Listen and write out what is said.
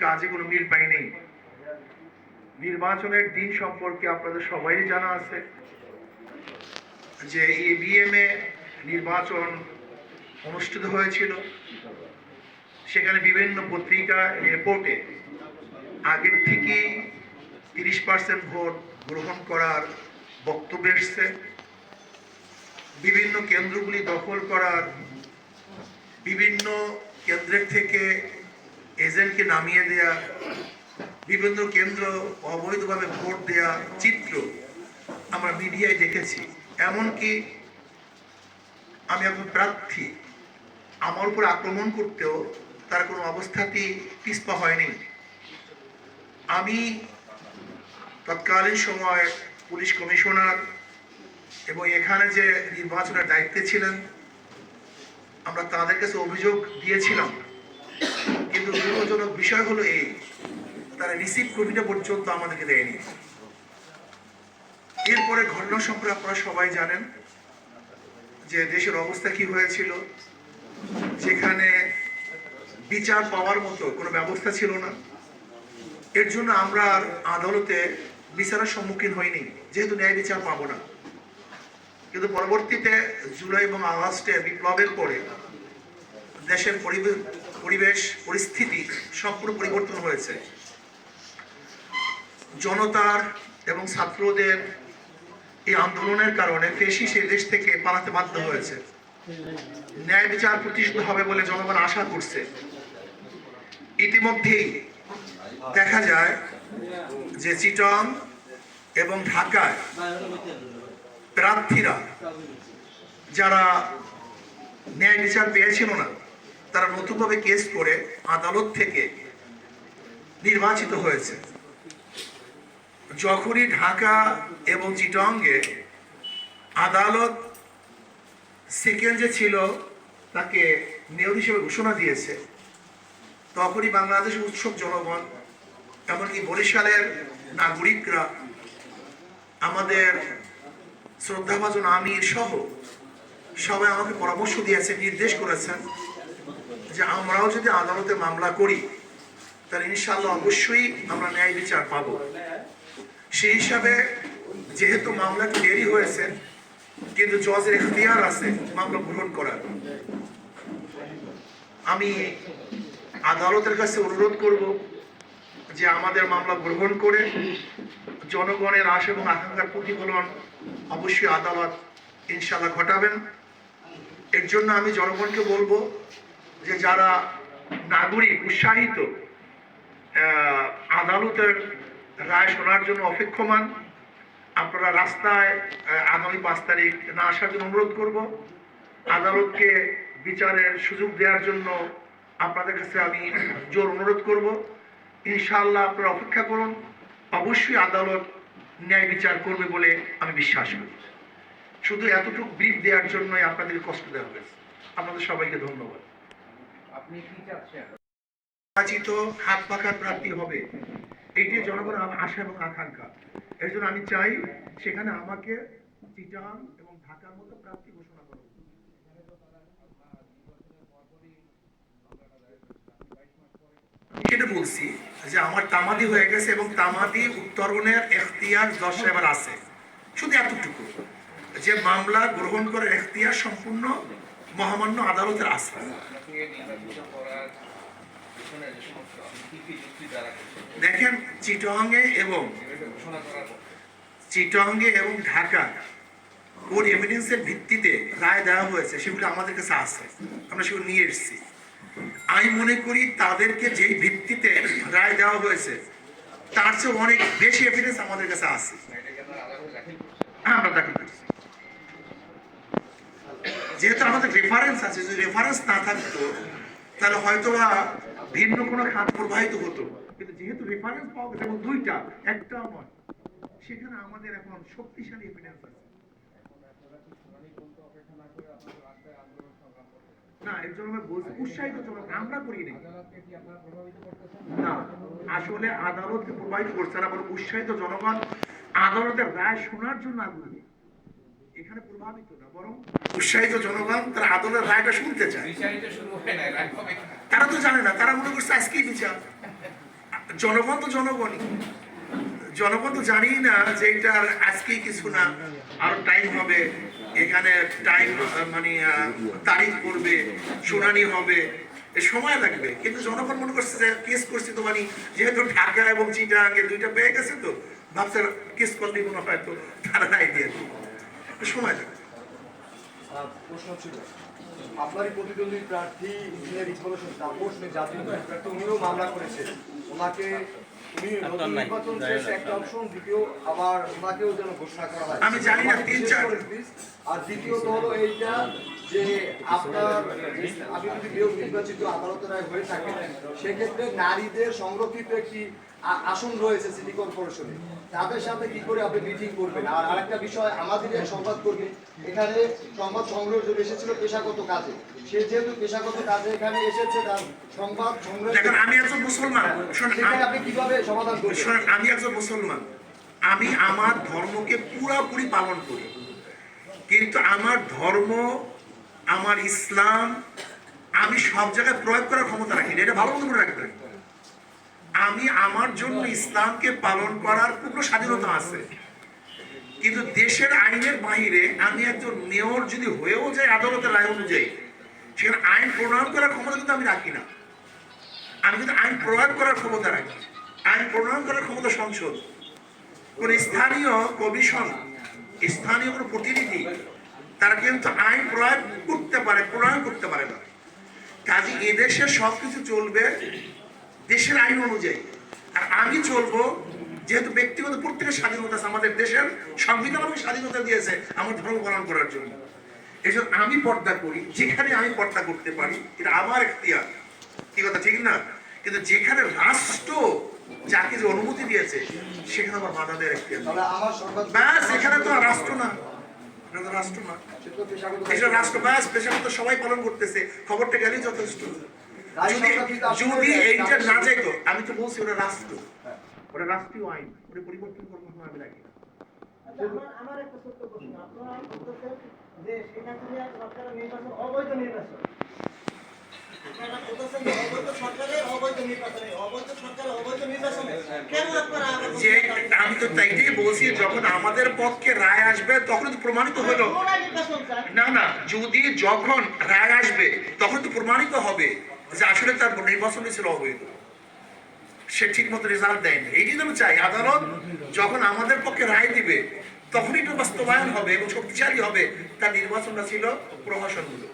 কাজে কোনো মিল পাই নেই। নির্বাচনের দিন সম্পর্কে আপনাদের সবাই জানা আছে যে EVM এ নির্বাচন অনুষ্ঠিত হয়েছিল। সেখানে বিভিন্ন পত্রিকা রিপোর্টে আগের থেকেই 30% ভোট গ্রহণ করার বক্তব্য এসছে। বিভিন্ন কেন্দ্রগুলি দখল করার, বিভিন্ন কেন্দ্রের থেকে এজেন্টকে নামিয়ে দেয়া, বিভিন্ন কেন্দ্র অবৈধভাবে ভোট দেয়া চিত্র আমরা মিডিয়ায় দেখেছি। এমনকি আমি এখন প্রার্থী, আমার উপর আক্রমণ করতেও তার কোনো অবস্থাতেই পিছপা হয়নি। আমি তৎকালীন সময় পুলিশ কমিশনার এবং এখানে যে নির্বাচনের দায়িত্বে ছিলেন, আমরা তাদের কাছে অভিযোগ দিয়েছিলাম। কিন্তু দুঃখজনক বিষয় হলো এই, তারা রিসিভ কপিটা পর্যন্ত আমাদেরকে দেয়নি। এরপরে ঘটনা সম্পর্কে আপনারা সবাই জানেন যে দেশের অবস্থা কি হয়েছিল। সেখানে বিচার পাওয়ার মতো কোনো ব্যবস্থা ছিল না। এর জন্য আমরা আর আদালতে বিচারের সম্মুখীন হইনি, যেহেতু ন্যায় বিচার পাবো না। কিন্তু পরবর্তীতে জুলাই এবং আগস্টে বিপ্লবের পরে দেশের পরিবেশ পরিস্থিতি সম্পূর্ণ পরিবর্তন হয়েছে। জনতার এবং ছাত্রদের এই আন্দোলনের কারণে ফ্যাসিস্ট এই দেশ থেকে পালাতে বাধ্য হয়েছে। ন্যায় বিচার প্রতিষ্ঠিত হবে বলে জনগণ আশা করছে। ইতিমধ্যেই দেখা যায় যে চিটাগং এবং ঢাকায় প্রার্থীরা যারা ন্যায় বিচার পেয়েছিল না, তারা নতুনভাবে কেস করে আদালত থেকে নির্বাচিত হয়েছে। যখনই ঢাকা এবং চিটাগংয়ে আদালত সেকেন্ড যে ছিল তাকে মেয়র হিসেবে ঘোষণা দিয়েছে, তখনই বাংলাদেশের উৎসুক জনগণ, এমনকি বরিশালের নাগরিকরা, আমাদের শ্রদ্ধাভাজন আমির সহ সবাই আমাকে পরামর্শ দিয়েছে, নির্দেশ করেছেন যে আমরাও যদি আদালতে মামলা করি তাহলে ইনশাআল্লাহ অবশ্যই আমরা ন্যায় বিচার পাব। সেই হিসাবে যেহেতু মামলাটি দেরি হয়েছে, কিন্তু জজের এখতিয়ার আছে মামলা গ্রহণ করার। আমি আদালতের কাছে অনুরোধ করব যে আমাদের মামলা গ্রহণ করে জনগণের আশা এবং আকাঙ্ক্ষার প্রতিফলন অবশ্যই আদালত ইনশাআল্লাহ ঘটাবেন। এর জন্য আমি জনগণকে বলবো যে যারা নাগরিক উৎসাহিত আদালতের রায় শোনার জন্য অপেক্ষমান, আপনারা রাস্তায় আগামী 5 তারিখ না আসার জন্য অনুরোধ করব। আদালতকে বিচারের সুযোগ দেওয়ার জন্য আপনাদের কাছে আমি জোর অনুরোধ করব। ইনশাআল্লাহ আপনারা অপেক্ষা করুন, অবশ্যই আদালত ন্যায় বিচার করবে বলে আমি বিশ্বাস করি। শুধু এতটুকু ব্রিফ দেওয়ার জন্যই আপনাদের কষ্ট দেওয়া হয়েছে। আপনাদের সবাইকে ধন্যবাদ। আপনি কি চাচ্ছেন? নির্বাচিত হাত পাখার প্রার্থী হবে, এইটাই জনগণের আশা এবং আকাঙ্ক্ষা। এর জন্য আমি চাই সেখানে আমাকে চিটাগং এবং ঢাকার মতো প্রার্থী ঘোষণা করব। সেটা বলছি যে আমার তামাদি হয়ে গেছে এবং তামাদি উত্তরণের এখতিয়ার জজ সাহেবের আছে। শুধু এতটুকু যে মামলা গ্রহণ করার এখতিয়ার সম্পূর্ণ মহামান্য আদালতের আছে। দেখেন, চিটাগংয়ে এবং ঢাকা কোন এভিডেন্সের ভিত্তিতে রায় দেওয়া হয়েছে সেগুলো আমাদের কাছে আছে, আমরা সেগুলো নিয়ে এসেছি। আমি মনে করি তাদেরকে যেই ভিত্তিতে রায় দেওয়া হয়েছে তার চেয়ে অনেক বেশি এভিডেন্স আমাদের কাছে আছে, আমরা দাখিল করছি। যেহেতু আমাদের রেফারেন্স আছে, যদি রেফারেন্স না থাকতো তাহলে হয়তো ভিন্ন কোনো খাত প্রবাহিত হতো। কিন্তু যেহেতু রেফারেন্স পাওয়া গেছে এবং দুইটা, একটাও নয়, সেখানে আমাদের এখন শক্তিশালী এভিডেন্স আছে। না, এর জন্য উৎসাহিত আমরা করি না। আসলে আদালতকে প্রবাহিত করছে না, বরং উৎসাহিত জনগণ আদালতের রায় শোনার জন্য আগ্রহী। এখানে প্রভাবিত না, বরং উৎসাহিত জনগণ তারা আদালতের রায়টা শুনতে চায়। তারা তো জানে না, তারা মনে করছে আজকেই বিচার। জনগণ তো জনগণই, জনগণ তো জানি না যে এটা আর আজকেই কিছু না, আরো টাইম হবে, এখানে টাইম মানে তারিখ করবে, শুনানি হবে, এ সময় লাগবে। কিন্তু জনগণ মনে করছে যে কেস করছি তো মানে যেহেতু ঢাকা এবং চিটাগাঙ্গে দুইটা পেয়ে গেছে, তো ভাবছে কেস করলেই মনে হয় তো তারা রায় দিয়ে দিবে। সময় লাগবে। প্রশ্ন ছিল, আপনারই প্রতিদ্বন্দ্বী প্রার্থী ইঞ্জিনিয়ার ইকবাল হোসেন তাপস জাতীয় প্রার্থী, উনিও মামলা করেছে। ওনাকে উনি নতুন নির্বাচন শেষ একটা অপশন, দ্বিতীয় আবার ওনাকেও যেন ঘোষণা করা হয়। আমি জানি না, তিন চার। আর দ্বিতীয়ত হলো এইটা যে আপনার আপনি যদি কেউ নির্বাচিত আদালতের রায় হয়ে থাকেন, সেক্ষেত্রে নারীদের সংরক্ষিত একটি আসন রয়েছে সিটি কর্পোরেশনে, তাদের সাথে কি করে আপনি মিটিং করবেন? আর আরেকটা বিষয়, আমাদের এক সংবাদকর্মী এখানে সংবাদ সংগ্রহের জন্য এসেছিল পেশাগত কাজে, সে যেহেতু পেশাগত কাজে এখানে এসেছে, তার সংবাদ সংগ্রহ দেখেন, আমি একজন মুসলমান, সেটাকে আপনি কিভাবে সমাধান করবেন? আমি একজন মুসলমান, আমি আমার ধর্মকে পুরোপুরি পালন করি, কিন্তু আমার ধর্ম, আমার ইসলাম আমি সব জায়গায় প্রয়োগ করার ক্ষমতা রাখি না, এটা ভালো মনে রাখবেন। আমি আমার জন্য ইসলামকে পালন করার পূর্ণ স্বাধীনতা আছে, কিন্তু দেশের আইনের বাহিরে আমি একজন মেয়র যদি হয়েও যাই আদালতের রায় অনুযায়ী, সেখানে আইন প্রণয়ন করার ক্ষমতা কিন্তু আমি রাখি না। আমি কিন্তু আইন প্রয়োগ করার ক্ষমতা রাখি, আইন প্রণয়ন করার ক্ষমতা সংসদ, কোন স্থানীয় কমিশন, স্থানীয় কোনো প্রতিনিধি, তারা কিন্তু আইন প্রয়োগ করতে পারে, প্রণয়ন করতে পারে না। কাজে এদেশের সবকিছু চলবে দেশের আইন অনুযায়ী, আর আমি চলবো যেহেতু ব্যক্তিগত প্রত্যেকের স্বাধীনতা আছে, আমাদের দেশের সংবিধান আমাকে স্বাধীনতা দিয়েছে আমার ধর্ম পালন করার জন্য। এই জন্য আমি পর্দা করি, যেখানে আমি পর্দা করতে পারি, এটা আমার এখতিয়ার, কি কথা ঠিক না? কিন্তু যেখানে রাষ্ট্র যাকে যে অনুমতি দিয়েছে সেখানে আমার বাধা দেওয়ার এখতিয়ার। তাহলে আমার সংবাদ ব্যাস, এখানে তো আর রাষ্ট্র না, এটা তো রাষ্ট্র না, এটা রাষ্ট্র। ব্যাস, পেশাগত সবাই পালন করতেছে, খবরটা গেলেই যথেষ্ট। যদি এইটা না যাইতো, আমি তো বলছি ওটা রাষ্ট্র, ওটা রাষ্ট্রীয় আইন, ওটা পরিবর্তন করবো আমি রাখি না। আমার একটা ছোট্ট প্রশ্ন, আপনারা বলতেছেন যে শেখ হাসিনা সরকারের নির্বাচন অবৈধ নির্বাচন, আপনারা বলতেছেন যে অবৈধ সরকারের অবৈধ নির্বাচনে, অবৈধ সরকারের অবৈধ নির্বাচনে কেন আপনারা যে আমি তো তাইটাই বলছি, যখন আমাদের পক্ষে রায় আসবে তখন তো প্রমাণিত হলো নির্বাচন চান? না না, যদি যখন রায় আসবে তখন তো প্রমাণিত হবে যে আসলে তার নির্বাচন ছিল অবৈধ, সে ঠিক মতো রেজাল্ট দেয়নি। এইটি তো আমি চাই, আদালত যখন আমাদের পক্ষে রায় দিবে তখনই তো বাস্তবায়ন হবে এবং শক্তিশালী হবে তার নির্বাচনটা ছিল প্রহসনমূলক।